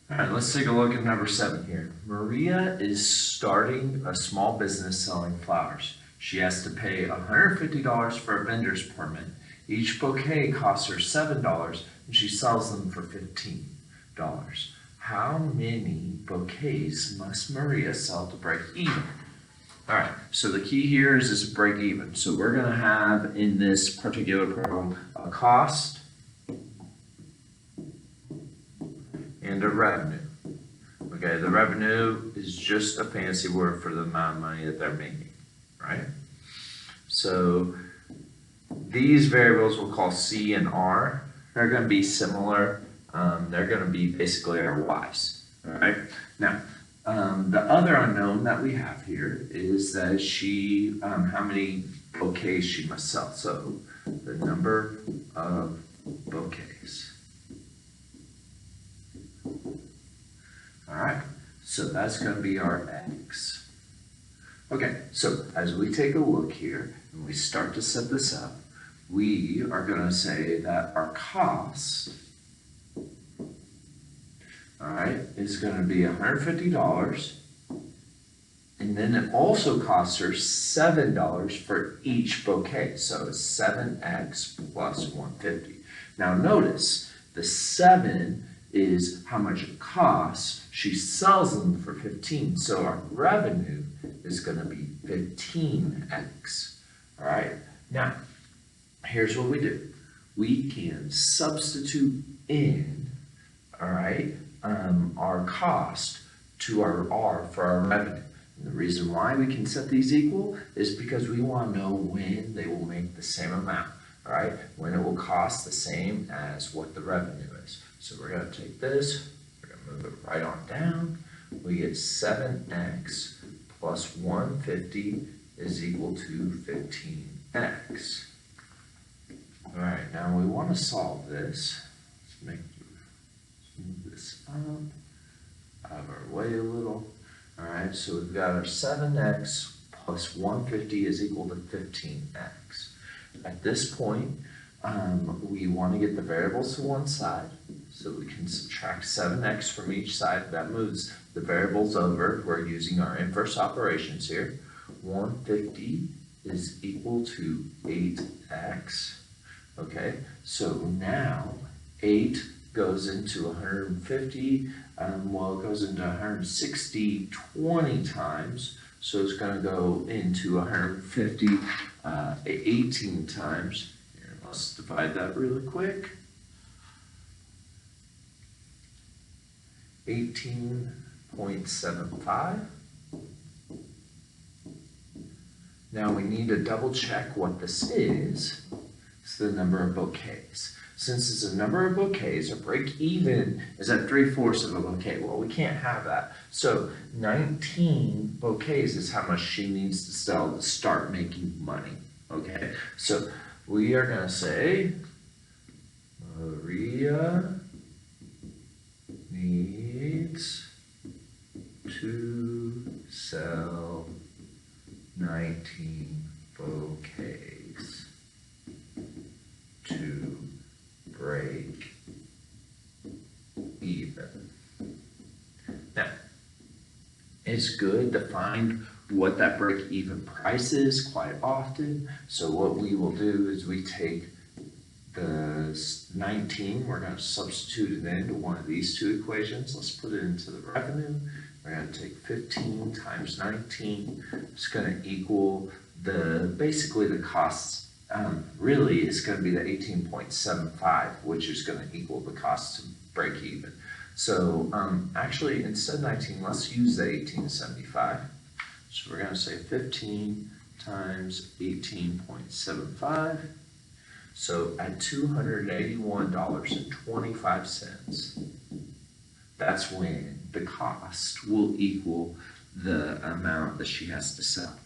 All right, let's take a look at number 7 here. Maria is starting a small business selling flowers. She has to pay $150 for a vendor's permit. Each bouquet costs her $7 and she sells them for $15. How many bouquets must Maria sell to break even? All right, so the key here is break even. So we're going to have in this particular problem a cost and a revenue. Okay, the revenue is just a fancy word for the amount of money that they're making, right? So these variables we'll call C and R. They're going to be similar. They're going to be basically our Y's, all right? Now, the other unknown that we have here is that how many bouquets she must sell. So the number of bouquets. All right, so that's going to be our X. Okay, so as we take a look here and we start to set this up, we are going to say that our cost, all right, is going to be $150. And then it also costs her $7 for each bouquet. So it's 7x plus 150. Now notice the 7 is how much it costs. She sells them for 15. So our revenue is going to be 15x. All right. Now, here's what we do. We can substitute in, all right, our cost to our R for our revenue. And the reason why we can set these equal is because we want to know when they will make the same amount, all right? When it will cost the same as what the revenue is. So we're going to take this, we're going to move it right on down. We get 7x plus 150 is equal to 15x. All right, now we want to solve this. Let's move this up, out of our way a little. All right, so we've got our 7x plus 150 is equal to 15x. At this point, we want to get the variables to one side, so we can subtract 7x from each side. That moves the variables over. We're using our inverse operations here. 150 is equal to 8x. Okay, so now 8 goes into 150. Well, it goes into 160 20 times. So it's going to go into 150 18 times. Here, let's divide that really quick. 18.75. Now we need to double check what this is. It's the number of bouquets. Since it's a number of bouquets, our break even is at 3/4 of a bouquet. Well, we can't have that. So 19 bouquets is how much she needs to sell to start making money. Okay, so we are going to say Maria needs to sell 19 bouquets to break even. Now, it's good to find what that break even price is quite often. So what we will do is we take the 19, we're going to substitute it into one of these two equations. Let's put it into the revenue. We're going to take 15 times 19. It's going to equal basically the costs. Really, it's going to be the 18.75, which is going to equal the cost to break even. So actually, instead of 19, let's use the 18.75. So we're going to say 15 times 18.75. So at $281.25, that's when the cost will equal the amount that she has to sell.